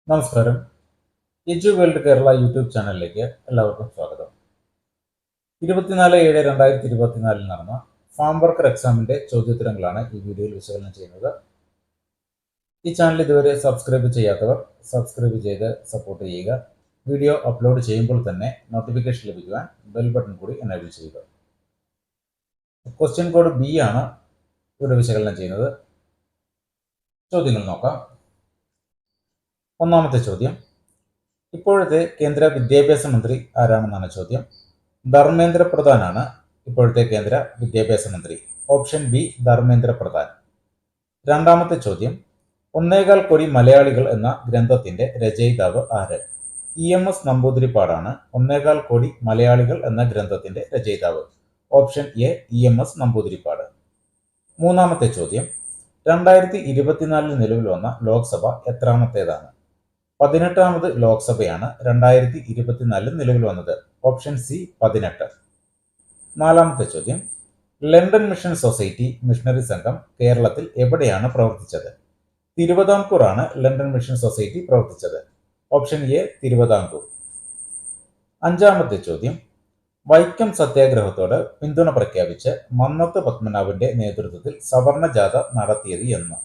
നമസ്കാരം. എജു world Kerala YouTube ചാനലിലേക്ക് എല്ലാവർക്കും സ്വാഗതം. 24/7/2024 നടന്ന ഫാം വർക്കർ എക്സാമിന്റെ ചോദ്യോത്തരങ്ങളാണ് ഈ വീഡിയോയിൽ വിശകലനം ചെയ്യുന്നത്. ഈ ചാനൽ ഇതുവരെ സബ്സ്ക്രൈബ് ചെയ്യാത്തവർ സബ്സ്ക്രൈബ് ചെയ്ത് സപ്പോർട്ട് ചെയ്യുക. വീഡിയോ അപ്ലോഡ് ചെയ്യുമ്പോൾ തന്നെ നോട്ടിഫിക്കേഷൻ ലഭിക്കുവാൻ ബെൽ ബട്ടൺ കൂടി എനേബിൾ ചെയ്യുക. ക്വസ്റ്റ്യൻ കോഡ് ബി ആണ് ഇവിടെ വിശകലനം ചെയ്യുന്നത്. ചോദ്യങ്ങൾ നോക്കാം. ഒന്നാമത്തെ ചോദ്യം, ഇപ്പോഴത്തെ കേന്ദ്ര വിദ്യാഭ്യാസ മന്ത്രി ആരാണെന്നാണ് ചോദ്യം. ധർമ്മേന്ദ്ര പ്രധാനാണ് ഇപ്പോഴത്തെ കേന്ദ്ര വിദ്യാഭ്യാസ മന്ത്രി. Option B Dharmendra Pradhan. രണ്ടാമത്തെ ചോദ്യം, 1.25 കോടി മലയാളികൾ എന്ന ഗ്രന്ഥത്തിന്റെ രചയിതാവ് ആര്? EMS നമ്പൂതിരിപ്പാടാണ് 1.25 കോടി മലയാളികൾ എന്ന ഗ്രന്ഥത്തിന്റെ രചയിതാവ്. Option A EMS Namboodiripad. മൂന്നാമത്തെ ചോദ്യം, 2024 നിലവിൽ വന്ന ലോക്സഭ എത്രാമത്തേതാണ്? 18ാമത് ലോക്സഭയാണ് 2024 നിലവിൽ വന്നത്. Option C 18. നാലാമത്തെ ചോദ്യം, ലണ്ടൻ മിഷൻ സൊസൈറ്റി മിഷണറി സംഘം കേരളത്തിൽ എവിടെയാണ് പ്രവർത്തിച്ചത്? തിരുവിതാംകൂറാണ് ലണ്ടൻ മിഷൻ സൊസൈറ്റി പ്രവർത്തിച്ചത്. Option A Thiruvithamkoor. അഞ്ചാമത്തെ ചോദ്യം, വൈക്കം സത്യാഗ്രഹത്തോട് പിന്തുണ പ്രഖ്യാപിച്ച് മന്നത്ത് പത്മനാഭന്റെ നേതൃത്വത്തിൽ സവർണ ജാഥ നടത്തിയത് എന്ന്?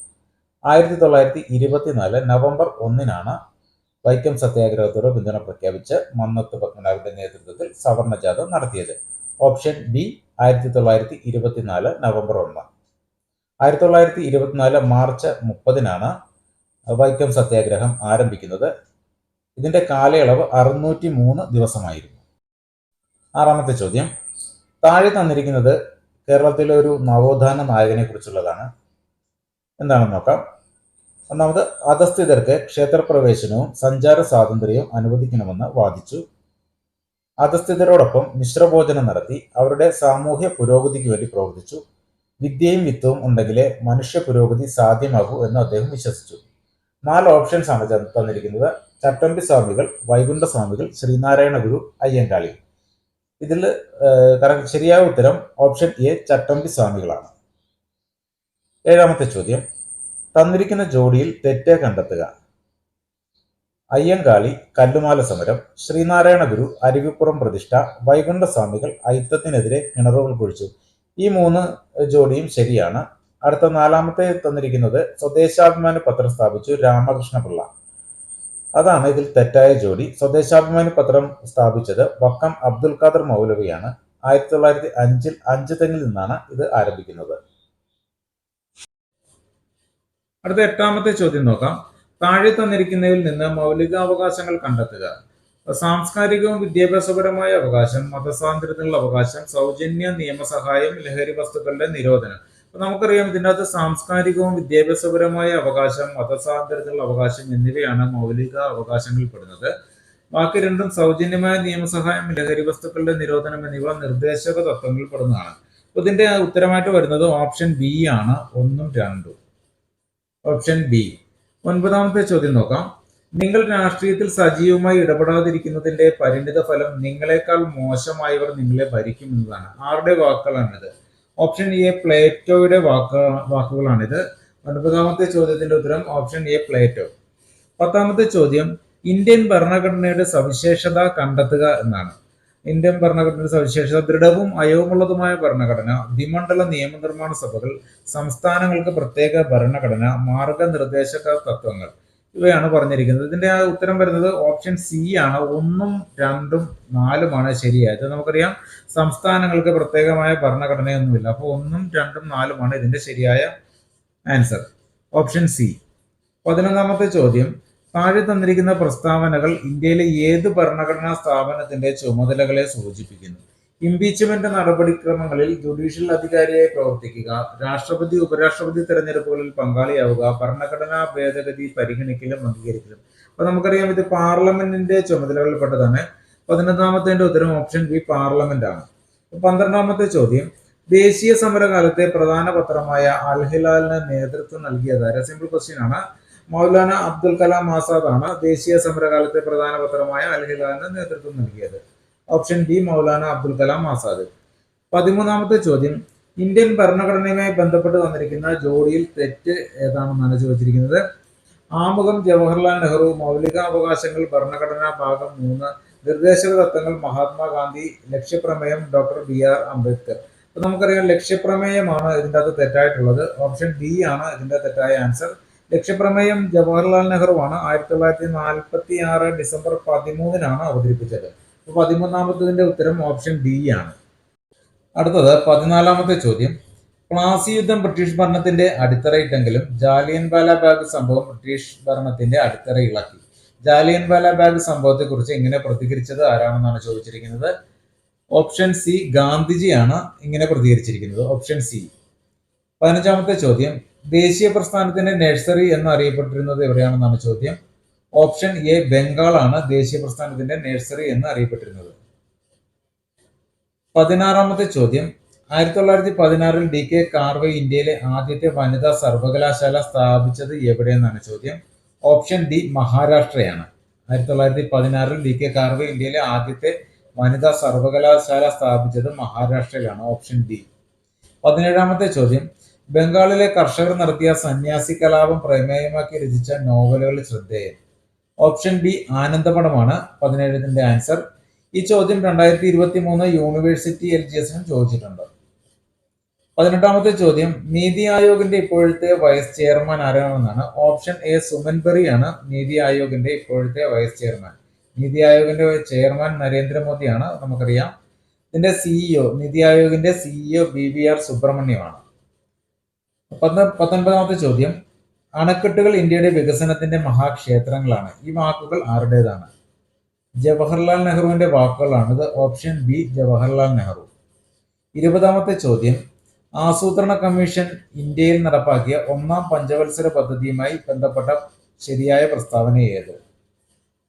1924 നവംബർ 1 വൈക്കം സത്യാഗ്രഹത്തോട് പിന്തുണ പ്രഖ്യാപിച്ച് മന്നത്ത് പത്മനാഭന്റെ നേതൃത്വത്തിൽ സവർണ ജാഥ നടത്തിയത്. Option B 1924 November 1. 1924 March 30 Vaikom സത്യാഗ്രഹം ആരംഭിക്കുന്നത്. ഇതിന്റെ കാലയളവ് 603 ദിവസമായിരുന്നു. ആറാമത്തെ ചോദ്യം, താഴെ തന്നിരിക്കുന്നത് കേരളത്തിലെ ഒരു നവോത്ഥാന നായകനെ കുറിച്ചുള്ളതാണ്. എന്താണെന്ന് നോക്കാം. ഒന്നാമത്, അധസ്ഥിതർക്ക് ക്ഷേത്രപ്രവേശനവും സഞ്ചാര സ്വാതന്ത്ര്യവും അനുവദിക്കണമെന്ന് വാദിച്ചു. അധസ്ഥിതരോടൊപ്പം മിശ്രഭോജനം നടത്തി അവരുടെ സാമൂഹ്യ പുരോഗതിക്ക് വേണ്ടി പ്രവർത്തിച്ചു. വിദ്യയും വിത്തവും ഉണ്ടെങ്കിലേ മനുഷ്യ പുരോഗതി സാധ്യമാകൂ എന്ന് അദ്ദേഹം വിശ്വസിച്ചു. 4 ഓപ്ഷൻസ് ആണ് തന്നിരിക്കുന്നത്. ചട്ടമ്പി സ്വാമികൾ, വൈകുണ്ഠ സ്വാമികൾ, ശ്രീനാരായണ ഗുരു, അയ്യങ്കാളി. ഇതിൽ ശരിയായ ഉത്തരം ഓപ്ഷൻ എ ചട്ടമ്പി സ്വാമികളാണ്. ഏഴാമത്തെ ചോദ്യം, തന്നിരിക്കുന്ന ജോഡിയിൽ തെറ്റ് കണ്ടെത്തുക. അയ്യങ്കാളി കല്ലുമാല സമരം, ശ്രീനാരായണ ഗുരു അരുവിപ്പുറം പ്രതിഷ്ഠ, വൈകുണ്ഠ സ്വാമികൾ അയിത്തത്തിനെതിരെ കിണറുകൾ കുഴിച്ചു. ഈ 3 ജോഡിയും ശരിയാണ്. അടുത്ത 4ാമത്തെ തന്നിരിക്കുന്നത് സ്വദേശാഭിമാനി പത്രം സ്ഥാപിച്ചു രാമകൃഷ്ണപിള്ള. അതാണ് ഇതിൽ തെറ്റായ ജോഡി. സ്വദേശാഭിമാനി പത്രം സ്ഥാപിച്ചത് വക്കം അബ്ദുൽ ഖാദർ മൗലവിയാണ്. 1905 അഞ്ചുതെങ്ങിൽ നിന്നാണ് ഇത് ആരംഭിക്കുന്നത്. അടുത്ത 8ാമത്തെ ചോദ്യം നോക്കാം. താഴെ തന്നിരിക്കുന്നതിൽ നിന്ന് മൗലികാവകാശങ്ങൾ കണ്ടെത്തുക. സാംസ്കാരികവും വിദ്യാഭ്യാസപരമായ അവകാശം, മതസ്വാതന്ത്ര്യത്തിനുള്ള അവകാശം, സൗജന്യ നിയമസഹായം, ലഹരി വസ്തുക്കളുടെ നിരോധനം. അപ്പൊ നമുക്കറിയാം, ഇതിൻ്റെ അകത്ത് സാംസ്കാരികവും വിദ്യാഭ്യാസപരമായ അവകാശം, മതസ്വാതന്ത്ര്യത്തിനുള്ള അവകാശം എന്നിവയാണ് മൗലിക അവകാശങ്ങളിൽ പെടുന്നത്. ബാക്കി രണ്ടും സൗജന്യമായ നിയമസഹായം, ലഹരി വസ്തുക്കളുടെ നിരോധനം എന്നിവ നിർദ്ദേശക തത്വങ്ങളിൽ പെടുന്നതാണ്. അപ്പൊ ഇതിന്റെ ഉത്തരമായിട്ട് വരുന്നത് ഓപ്ഷൻ ബി ആണ്, 1ഉം 2ഉം. Option B. 9ാമത്തെ ചോദ്യം നോക്കാം. നിങ്ങൾ രാഷ്ട്രീയത്തിൽ സജീവമായി ഇടപെടാതിരിക്കുന്നതിന്റെ പരിണിത ഫലം നിങ്ങളെക്കാൾ മോശമായവർ നിങ്ങളെ ഭരിക്കും എന്നതാണ്. ആരുടെ വാക്കുകളാണിത്? Option A പ്ലേറ്റോയുടെ വാക്കുകളാണിത്. 9ാമത്തെ ചോദ്യത്തിന്റെ ഉത്തരം ഓപ്ഷൻ എ പ്ലേറ്റോ. 10ാമത്തെ ചോദ്യം, ഇന്ത്യൻ ഭരണഘടനയുടെ സവിശേഷത കണ്ടെത്തുക എന്നാണ്. ഇന്ത്യൻ ഭരണഘടനയുടെ സവിശേഷത ദൃഢവും അയവുമുള്ളതുമായ ഭരണഘടന, ദ്വിമണ്ഡല നിയമനിർമ്മാണ സഭകൾ, സംസ്ഥാനങ്ങൾക്ക് പ്രത്യേക ഭരണഘടന, മാർഗനിർദ്ദേശക തത്വങ്ങൾ. ഇവയാണ് പറഞ്ഞിരിക്കുന്നത്. ഇതിന്റെ ഉത്തരം വരുന്നത് ഓപ്ഷൻ സി ആണ്. 1ഉം 2ഉം 4ഉമാണ് ശരിയായത്. നമുക്കറിയാം, സംസ്ഥാനങ്ങൾക്ക് പ്രത്യേകമായ ഭരണഘടനയൊന്നുമില്ല. അപ്പോൾ 1ഉം 2ഉം 4ഉമാണ് ഇതിന്റെ ശരിയായ ആൻസർ. Option C. 11ാമത്തെ ചോദ്യം, താഴെ തന്നിരിക്കുന്ന പ്രസ്താവനകൾ ഇന്ത്യയിലെ ഏത് ഭരണഘടനാ സ്ഥാപനത്തിന്റെ ചുമതലകളെ സൂചിപ്പിക്കുന്നു? ഇംപീച്ച്മെന്റ് നടപടിക്രമങ്ങളിൽ ജുഡീഷ്യൽ അധികാരിയായി പ്രവർത്തിക്കുക, രാഷ്ട്രപതി ഉപരാഷ്ട്രപതി തെരഞ്ഞെടുപ്പുകളിൽ പങ്കാളിയാവുക, ഭരണഘടനാ ഭേദഗതി പരിഗണിക്കലും അംഗീകരിക്കലും. അപ്പൊ നമുക്കറിയാം, ഇത് പാർലമെന്റിന്റെ ചുമതലകളിൽപ്പെട്ടതാണ്. 11ാമത്തെ ഉത്തരം ഓപ്ഷൻ ബി പാർലമെന്റ് ആണ്. 12ാമത്തെ ചോദ്യം, ദേശീയ സമരകാലത്തെ പ്രധാന പത്രമായ അൽ ഹിലാലിന് നേതൃത്വം നൽകിയതാര്? സിമ്പിൾ ക്വസ്റ്റ്യൻ ആണ്. മൗലാന അബ്ദുൽ കലാം ആസാദ് ആണ് ദേശീയ സമരകാലത്തെ പ്രധാന പത്രമായ അൽ ഹിലാലിന് നേതൃത്വം നൽകിയത്. Option B Maulana Abdul Kalam Azad. 13ാമത്തെ ചോദ്യം, ഇന്ത്യൻ ഭരണഘടനയുമായി ബന്ധപ്പെട്ട് വന്നിരിക്കുന്ന ജോഡിയിൽ തെറ്റ് ഏതാണെന്നാണ് ചോദിച്ചിരിക്കുന്നത്. ആമുഖം ജവഹർലാൽ നെഹ്റു, മൗലികാവകാശങ്ങൾ, ഭരണഘടന, ഭാഗം 3, നിർദ്ദേശക തത്വങ്ങൾ മഹാത്മാഗാന്ധി, ലക്ഷ്യപ്രമേയം ഡോക്ടർ BR അംബേദ്കർ. അപ്പൊ നമുക്കറിയാം ലക്ഷ്യപ്രമേയമാണ് ഇതിൻ്റെ അകത്ത് തെറ്റായിട്ടുള്ളത്. ഓപ്ഷൻ ഡി ആണ് ഇതിന്റെ തെറ്റായ ആൻസർ. ലക്ഷ്യപ്രമേയം ജവഹർലാൽ നെഹ്റു ആണ് 1946 ഡിസംബർ 13-നാണ് അവതരിപ്പിച്ചത്. അപ്പൊ 13-ാമത്തതിന്റെ ഉത്തരം ഓപ്ഷൻ ഡി ആണ്. അടുത്തത് 14-ാമത്തെ ചോദ്യം. പ്ലാസി യുദ്ധം ബ്രിട്ടീഷ് ഭരണത്തിന്റെ അടിത്തറയിട്ടെങ്കിലും ജാലിയൻ വാലാബാഗ് സംഭവം ബ്രിട്ടീഷ് ഭരണത്തിന്റെ അടിത്തറ ഇളക്കി. ജാലിയൻ വാലാബാഗ് സംഭവത്തെ കുറിച്ച് ഇങ്ങനെ പ്രതികരിച്ചത് ആരാണെന്നാണ് ചോദിച്ചിരിക്കുന്നത്. ഓപ്ഷൻ സി ഗാന്ധിജിയാണ് ഇങ്ങനെ പ്രതികരിച്ചിരിക്കുന്നത്. Option C. 15-ാമത്തെ ചോദ്യം. ദേശീയ പ്രസ്ഥാനത്തിന്റെ നഴ്സറി എന്ന് അറിയപ്പെട്ടിരുന്നത് എവിടെയാണെന്നാണ് ചോദ്യം. ഓപ്ഷൻ എ ബംഗാളാണ് ദേശീയ പ്രസ്ഥാനത്തിന്റെ നഴ്സറി എന്ന് അറിയപ്പെട്ടിരുന്നത്. 16-ാമത്തെ ചോദ്യം. 1916-ൽ DK കാർവെ ഇന്ത്യയിലെ ആദ്യത്തെ വനിതാ സർവകലാശാല സ്ഥാപിച്ചത് എവിടെയെന്നാണ് ചോദ്യം. ഓപ്ഷൻ ഡി മഹാരാഷ്ട്രയാണ്. 1916-ൽ DK കാർവെ ഇന്ത്യയിലെ ആദ്യത്തെ വനിതാ സർവകലാശാല സ്ഥാപിച്ചത് മഹാരാഷ്ട്രയിലാണ്. Option D. 17-ാമത്തെ ചോദ്യം. ബംഗാളിലെ കർഷകർ നടത്തിയ സന്യാസി കലാപം പ്രമേയമാക്കി രചിച്ച നോവലുകളിൽ ശ്രദ്ധേയം. ഓപ്ഷൻ ബി ആനന്ദമഠമാണ് 17ന്റെ ആൻസർ. ഈ ചോദ്യം 2023 യൂണിവേഴ്സിറ്റി LGSനും ചോദിച്ചിട്ടുണ്ട്. 18-ാമത്തെ ചോദ്യം. നീതി ആയോഗിന്റെ ഇപ്പോഴത്തെ വൈസ് ചെയർമാൻ ആരാണെന്നാണ്. ഓപ്ഷൻ എ സുമൻ ബെറി ആണ് നീതി ആയോഗിന്റെ ഇപ്പോഴത്തെ വൈസ് ചെയർമാൻ. നീതി ആയോഗിന്റെ ചെയർമാൻ നരേന്ദ്രമോദിയാണ്, നമുക്കറിയാം. ഇതിന്റെ CEO, നീതി ആയോഗിന്റെ CEO BVR സുബ്രഹ്മണ്യമാണ്. 19-ാമത്തെ ചോദ്യം. അണക്കെട്ടുകൾ ഇന്ത്യയുടെ വികസനത്തിന്റെ മഹാക്ഷേത്രങ്ങളാണ്. ഈ വാക്കുകൾ ആരുടേതാണ്? ജവഹർലാൽ നെഹ്റുവിന്റെ വാക്കുകളാണിത്. Option B Jawaharlal Nehru. 20-ാമത്തെ ചോദ്യം. ആസൂത്രണ കമ്മീഷൻ ഇന്ത്യയിൽ നടപ്പാക്കിയ 1-ാം പഞ്ചവത്സര പദ്ധതിയുമായി ബന്ധപ്പെട്ട ശരിയായ പ്രസ്താവന ഏത്?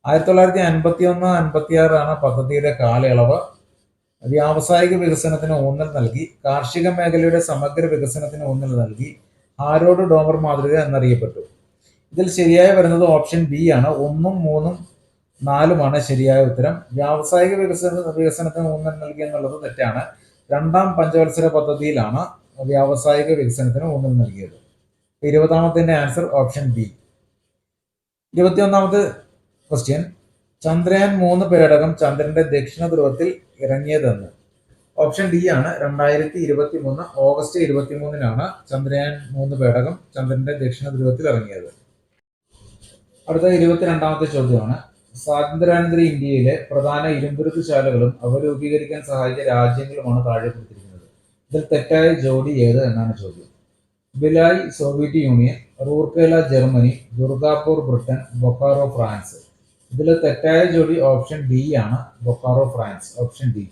1951-56 ആണ് പദ്ധതിയുടെ കാലയളവ്. വ്യാവസായിക വികസനത്തിന് ഊന്നൽ നൽകി, കാർഷിക മേഖലയുടെ സമഗ്ര വികസനത്തിന് ഊന്നൽ നൽകി, ഹാരോഡ് ഡോമർ മാതൃക എന്നറിയപ്പെട്ടു. ഇതിൽ ശരിയായി വരുന്നത് ഓപ്ഷൻ ബി ആണ്. 1, 3, 4 ശരിയായ ഉത്തരം. വ്യാവസായിക വികസനത്തിന് ഊന്നൽ നൽകി എന്നുള്ളത് തെറ്റാണ്. 2-ാം പഞ്ചവത്സര പദ്ധതിയിലാണ് വ്യാവസായിക വികസനത്തിന് ഊന്നൽ നൽകിയത്. 20-ാമത്തിന്റെ ആൻസർ ഓപ്ഷൻ ബി. 21-ാമത്തെ ക്വസ്റ്റ്യൻ. ചന്ദ്രയാൻ 3 പേടകം ചന്ദ്രന്റെ ദക്ഷിണ ധ്രുവത്തിൽ ഇറങ്ങിയതെന്ന്. ഓപ്ഷൻ ഡി ആണ്. 2023 ഓഗസ്റ്റ് 23-നാണ് ചന്ദ്രയാൻ 3 പേടകം ചന്ദ്രന്റെ ദക്ഷിണ ധ്രുവത്തിൽ ഇറങ്ങിയത്. അടുത്ത 22-ാമത്തെ ചോദ്യമാണ്. സ്വാതന്ത്ര്യാനന്തര ഇന്ത്യയിലെ പ്രധാന ഇരുമ്പുരുക്കുശാലകളും അവ രൂപീകരിക്കാൻ സഹായിച്ച രാജ്യങ്ങളുമാണ് താഴെ കൊടുത്തിരിക്കുന്നത്. ഇതിൽ തെറ്റായ ജോഡി ഏത് എന്നാണ് ചോദ്യം. Bhilai Soviet Union, Rourkela Germany, Durgapur Britain, Bokaro France. ഇതിൽ തെറ്റായ ജോഡി ഓപ്ഷൻ ഡി ആണ്. ബൊക്കാറോ ഫ്രാൻസ്. Option D.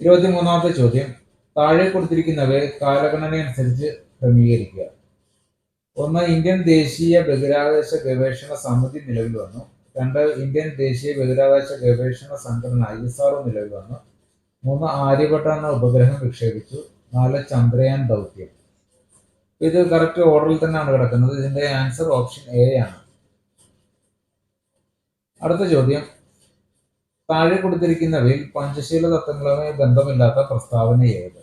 23-ാമത്തെ ചോദ്യം. താഴെ കൊടുത്തിരിക്കുന്നവയെ കാലഗണനയനുസരിച്ച് ക്രമീകരിക്കുക. 1. ഇന്ത്യൻ ദേശീയ ബഹിരാകാശ ഗവേഷണ സമിതി നിലവിൽ വന്നു. 2. ഇന്ത്യൻ ദേശീയ ബഹിരാകാശ ഗവേഷണ സംഘടന ISRO നിലവിൽ വന്നു. 3. ആര്യഭട്ട എന്ന ഉപഗ്രഹം വിക്ഷേപിച്ചു. 4. ചന്ദ്രയാൻ ദൗത്യം. ഇത് കറക്റ്റ് ഓർഡറിൽ തന്നെയാണ് കിടക്കുന്നത്. ഇതിന്റെ ആൻസർ ഓപ്ഷൻ എ ആണ്. അടുത്ത ചോദ്യം. താഴെ കൊടുത്തിരിക്കുന്നവയിൽ പഞ്ചശീല തത്വങ്ങളുമായി ബന്ധമില്ലാത്ത പ്രസ്താവന ഏത്?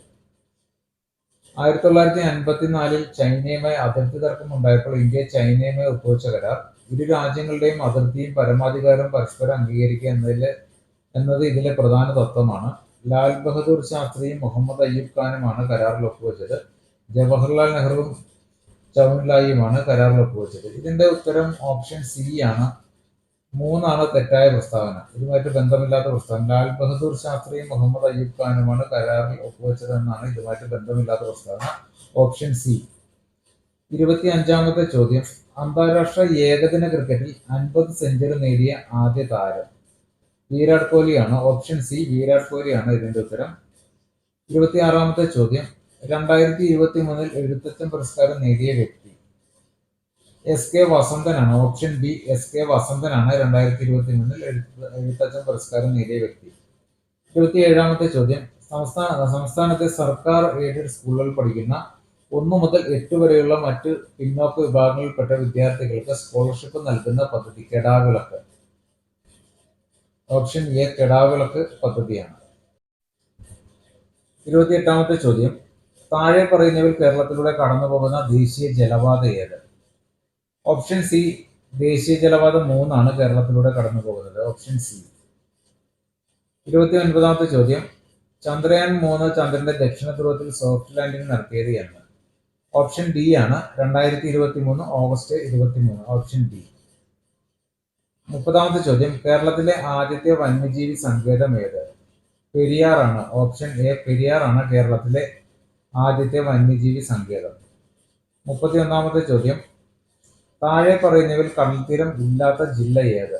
1954-ൽ ചൈനയുമായി അതിർത്തി തർക്കം ഉണ്ടായപ്പോൾ ഇന്ത്യ ചൈനയുമായി ഒപ്പുവെച്ച കരാർ. ഇരു രാജ്യങ്ങളുടെയും അതിർത്തിയും പരമാധികാരവും പരസ്പരം അംഗീകരിക്കുക എന്നത് ഇതിലെ പ്രധാന തത്വമാണ്. ലാൽ ബഹദൂർ ശാസ്ത്രിയും മുഹമ്മദ് അയ്യൂബ് ഖാനുമാണ് കരാറിൽ ഒപ്പുവെച്ചത്. ജവഹർലാൽ നെഹ്റുവും ചൗൻലായിയുമാണ് കരാറിൽ ഒപ്പുവെച്ചത്. ഇതിന്റെ ഉത്തരം ഓപ്ഷൻ സി ആണ്. 3 തെറ്റായ പ്രസ്താവന. ഇതുമായിട്ട് ബന്ധമില്ലാത്ത പ്രസ്താവന. ലാൽ ബഹദൂർ ശാസ്ത്രിയും മുഹമ്മദ് അയ്യൂബ് ഖാനുമാണ് കരാറിൽ ഒപ്പുവെച്ചതെന്നാണ് ഇതുമായിട്ട് ബന്ധമില്ലാത്ത പ്രസ്താവന. Option C. 25-ാമത്തെ ചോദ്യം. അന്താരാഷ്ട്ര ഏകദിന ക്രിക്കറ്റിൽ 50 സെഞ്ചുറി നേടിയ ആദ്യ താരം വിരാട് കോഹ്ലിയാണ്. ഓപ്ഷൻ സി വിരാട് കോഹ്ലിയാണ് ഇതിന്റെ ഉത്തരം. 26-ാമത്തെ ചോദ്യം. 2023-ൽ എഴുത്തച്ഛൻ പുരസ്കാരം നേടിയ വ്യക്തി SK വസന്തനാണ്. ഓപ്ഷൻ ബി SK വസന്തനാണ് 2023-ൽ എഴുത്തച്ഛൻ പുരസ്കാരം നേടിയ വ്യക്തി. 27-ാമത്തെ ചോദ്യം. സംസ്ഥാനത്തെ സർക്കാർ എയ്ഡഡ് സ്കൂളുകളിൽ പഠിക്കുന്ന 1 മുതൽ 8 വരെയുള്ള മറ്റ് പിന്നോക്ക വിഭാഗങ്ങളിൽപ്പെട്ട വിദ്യാർത്ഥികൾക്ക് സ്കോളർഷിപ്പ് നൽകുന്ന പദ്ധതി കെടാവിളക്ക്. ഓപ്ഷൻ എ കെടാവിളക്ക് പദ്ധതിയാണ്. 28-ാമത്തെ ചോദ്യം. താഴെ പറയുന്നവയിൽ കേരളത്തിലൂടെ കടന്നു പോകുന്ന ദേശീയ ജലപാത ഏത്? ഓപ്ഷൻ സി, ദേശീയ ജലപാത 3 കേരളത്തിലൂടെ കടന്നു പോകുന്നത്. Option C. 29ാമത്തെ ചോദ്യം, ചന്ദ്രയാൻ 3 ചന്ദ്രന്റെ ദക്ഷിണ ധ്രുവത്തിൽ സോഫ്റ്റ് ലാൻഡിംഗ് നടത്തിയത് എന്ന്? ഓപ്ഷൻ ഡി ആണ്, 2023 ഓഗസ്റ്റ് 23. Option D. 30ാമത്തെ ചോദ്യം, കേരളത്തിലെ ആദ്യത്തെ വന്യജീവി സങ്കേതം ഏത്? പെരിയാറാണ്. ഓപ്ഷൻ എ, പെരിയാറാണ് കേരളത്തിലെ ആദ്യത്തെ വന്യജീവി സങ്കേതം. 31ാമത്തെ ചോദ്യം, താഴെ പറയുന്നവയിൽ കടൽത്തീരം ഇല്ലാത്ത ജില്ല ഏത്?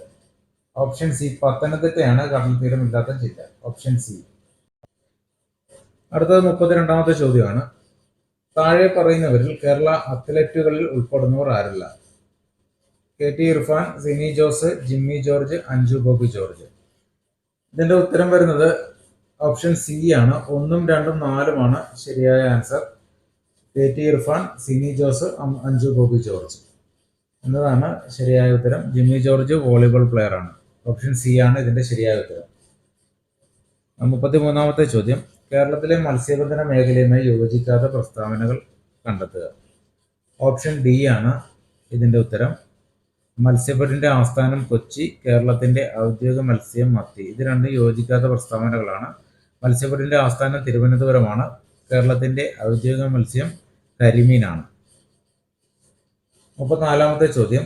ഓപ്ഷൻ സി, പത്തനംതിട്ടയാണ് കടൽത്തീരം ഇല്ലാത്ത ജില്ല. Option C. അടുത്തത് 32ാമത്തെ ചോദ്യമാണ്, താഴെ പറയുന്നവരിൽ കേരള അത്ലറ്റുകളിൽ ഉൾപ്പെടുന്നവർ ആരല്ല? KT ഇർഫാൻ, സിനി ജോസ്, ജിമ്മി ജോർജ്, അഞ്ജു ബോബി ജോർജ്. ഇതിന്റെ ഉത്തരം വരുന്നത് ഓപ്ഷൻ സി ആണ്. 1, 2, 4 ശരിയായ ആൻസർ. KT ഇർഫാൻ, സിനി ജോസ്, അഞ്ജു ബോബി ജോർജ് എന്നതാണ് ശരിയായ ഉത്തരം. ജിമ്മി ജോർജ് വോളിബോൾ പ്ലെയർ ആണ്. ഓപ്ഷൻ സി ആണ് ഇതിന്റെ ശരിയായ ഉത്തരം. 33ാമത്തെ ചോദ്യം, കേരളത്തിലെ മത്സ്യബന്ധന മേഖലയുമായി യോജിക്കാത്ത പ്രസ്താവനകൾ കണ്ടെത്തുക. ഓപ്ഷൻ ഡി ആണ് ഇതിന്റെ ഉത്തരം. മത്സ്യബോർഡിന്റെ ആസ്ഥാനം കൊച്ചി, കേരളത്തിന്റെ ഔദ്യോഗിക മത്സ്യം മത്തി. ഇത് രണ്ടും യോജിക്കാത്ത പ്രസ്താവനകളാണ്. മത്സ്യബോർഡിന്റെ ആസ്ഥാനം തിരുവനന്തപുരമാണ്, കേരളത്തിന്റെ ഔദ്യോഗിക മത്സ്യം കരിമീനാണ്. 34ാമത്തെ ചോദ്യം,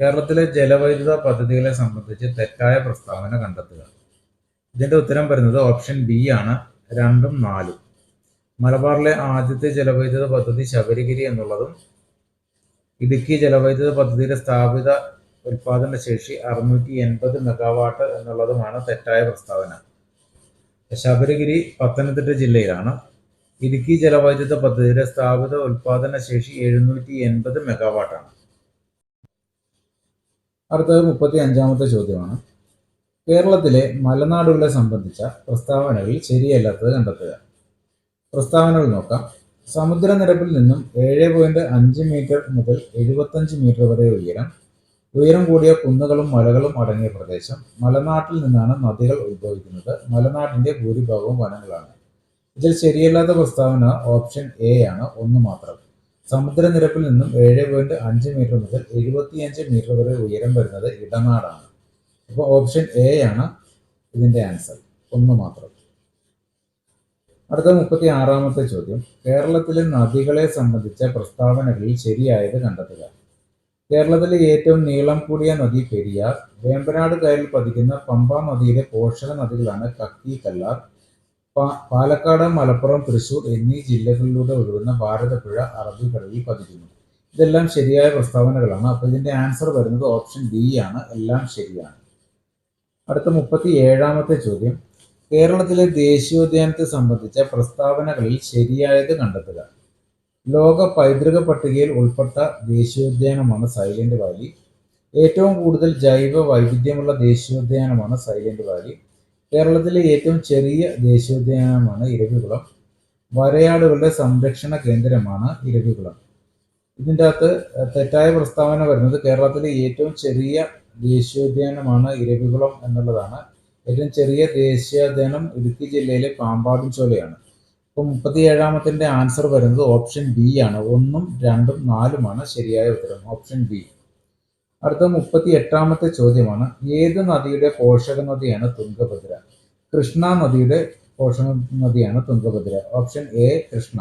കേരളത്തിലെ ജലവൈദ്യുത പദ്ധതികളെ സംബന്ധിച്ച് തെറ്റായ പ്രസ്താവന കണ്ടെത്തുക. ഇതിന്റെ ഉത്തരം വരുന്നത് ഓപ്ഷൻ ബി ആണ്, 2ഉം 4ഉം. മലബാറിലെ ആദ്യത്തെ ജലവൈദ്യുത പദ്ധതി ശബരിഗിരി എന്നുള്ളതും ഇടുക്കി ജലവൈദ്യുത പദ്ധതിയുടെ സ്ഥാപിത ഉൽപാദന ശേഷി 680 മെഗാവാട്ട് എന്നുള്ളതുമാണ് തെറ്റായ പ്രസ്താവന. ശബരിഗിരി പത്തനംതിട്ട ജില്ലയിലാണ്. ഇടുക്കി ജലവൈദ്യുത പദ്ധതിയുടെ സ്ഥാപിത ഉൽപാദന ശേഷി 780 മെഗാവാട്ടാണ്. അടുത്തത് 35ാമത്തെ ചോദ്യമാണ്, കേരളത്തിലെ മലനാടുകളെ സംബന്ധിച്ച പ്രസ്താവനകളിൽ ശരിയല്ലാത്തത് കണ്ടെത്തുക. പ്രസ്താവനകൾ നോക്കാം. സമുദ്രനിരപ്പിൽ നിന്നും 7.5 മീറ്റർ മുതൽ 75 മീറ്റർ വരെ ഉയരം കൂടിയ കുന്നുകളും മലകളും അടങ്ങിയ പ്രദേശം. മലനാട്ടിൽ നിന്നാണ് നദികൾ ഉത്ഭവിക്കുന്നത്. മലനാടിന്റെ ഭൂരിഭാഗവും വനങ്ങളാണ്. ഇതിൽ ശരിയല്ലാത്ത പ്രസ്താവന ഓപ്ഷൻ എ ആണ്, 1 മാത്രം. സമുദ്രനിരപ്പിൽ നിന്നും 7.5 മീറ്റർ മുതൽ 75 മീറ്റർ വരെ ഉയരം വരുന്നത് ഇടനാടാണ്. അപ്പോൾ ഓപ്ഷൻ എ ആണ് ഇതിന്റെ ആൻസർ, 1 മാത്രം. അടുത്ത 36ാമത്തെ ചോദ്യം, കേരളത്തിലെ നദികളെ സംബന്ധിച്ച പ്രസ്താവനകളിൽ ശരിയായത് കണ്ടെത്തുക. കേരളത്തിലെ ഏറ്റവും നീളം കൂടിയ നദി പെരിയാർ. വേമ്പനാട് കായലിൽ പതിക്കുന്ന പമ്പ നദിയിലെ പോഷക നദികളാണ് കക്കി, കല്ലാർ. പാലക്കാട്, മലപ്പുറം, തൃശൂർ എന്നീ ജില്ലകളിലൂടെ ഒഴുകുന്ന ഭാരതപ്പുഴ അറബിക്കടലിൽ പതിക്കുന്നു. ഇതെല്ലാം ശരിയായ പ്രസ്താവനകളാണ്. അപ്പോൾ ഇതിന്റെ ആൻസർ വരുന്നത് ഓപ്ഷൻ ഡി ആണ്, എല്ലാം ശരിയാണ്. അടുത്ത 37ാമത്തെ ചോദ്യം, കേരളത്തിലെ ദേശീയോദ്യാനത്തെ സംബന്ധിച്ച പ്രസ്താവനകളിൽ ശരിയായത് കണ്ടെത്തുക. ലോക പൈതൃക പട്ടികയിൽ ഉൾപ്പെട്ട ദേശീയോദ്യാനമാണ് സൈലന്റ് വാലി. ഏറ്റവും കൂടുതൽ ജൈവ വൈവിധ്യമുള്ള ദേശീയോദ്യാനമാണ് സൈലന്റ് വാലി. കേരളത്തിലെ ഏറ്റവും ചെറിയ ദേശീയോദ്യാനമാണ് ഇരവികുളം. വരയാടുകളുടെ സംരക്ഷണ കേന്ദ്രമാണ് ഇരവികുളം. ഇതിൻ്റെ അകത്ത് തെറ്റായ പ്രസ്താവന വരുന്നത് കേരളത്തിലെ ഏറ്റവും ചെറിയ ദേശീയോദ്യാനമാണ് ഇരവികുളം എന്നുള്ളതാണ്. ഏറ്റവും ചെറിയ ദേശീയോദ്യാനം ഇടുക്കി ജില്ലയിലെ പാമ്പാടുംചോലയാണ്. അപ്പോൾ 37ാമത്തിന്റെ ആൻസർ വരുന്നത് ഓപ്ഷൻ ബി ആണ്. 1ഉം 2ഉം 4ഉമാണ് ശരിയായ ഉത്തരം, ഓപ്ഷൻ ബി. അടുത്ത 38ാമത്തെ ചോദ്യമാണ്, ഏത് നദിയുടെ പോഷക നദിയാണ് തുംഗഭദ്ര? കൃഷ്ണ നദിയുടെ പോഷക നദിയാണ് തുംഗഭദ്ര. Option A, Krishna.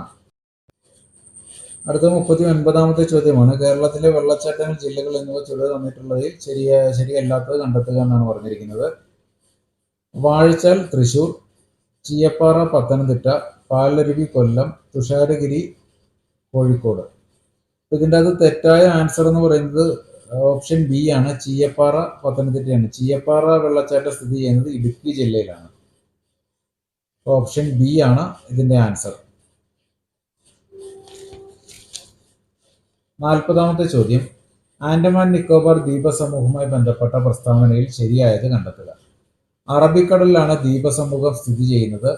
അടുത്ത 39ാമത്തെ ചോദ്യമാണ്, കേരളത്തിലെ വെള്ളച്ചാട്ടങ്ങൾ, ജില്ലകൾ എന്നിവ ചുവടെ തന്നിട്ടുള്ളതിൽ ശരിയല്ലാത്തത് കണ്ടെത്തുക എന്നാണ് പറഞ്ഞിരിക്കുന്നത്. വാഴച്ചാൽ തൃശൂർ, ചീയപ്പാറ പത്തനംതിട്ട, പാലരുവി കൊല്ലം, തുഷാരഗിരി കോഴിക്കോട്. ഇതിൻ്റെ അത് തെറ്റായ ആൻസർ എന്ന് പറയുന്നത് ഓപ്ഷൻ ബി ആണ്, ചീയപ്പാറ പത്തനംതിട്ടയാണ്. ചീയപ്പാറ വെള്ളച്ചാട്ടം സ്ഥിതി ചെയ്യുന്നത് ഇടുക്കി ജില്ലയിലാണ്. ഓപ്ഷൻ ബി ആണ് ഇതിന്റെ ആൻസർ. 40ാമത്തെ ചോദ്യം, ആൻഡമാൻ നിക്കോബാർ ദ്വീപസമൂഹവുമായി ബന്ധപ്പെട്ട പ്രസ്താവനയിൽ ശരിയായത് കണ്ടെത്തുക. അറബിക്കടലിലാണ് ദ്വീപസമൂഹം സ്ഥിതി ചെയ്യുന്നത്.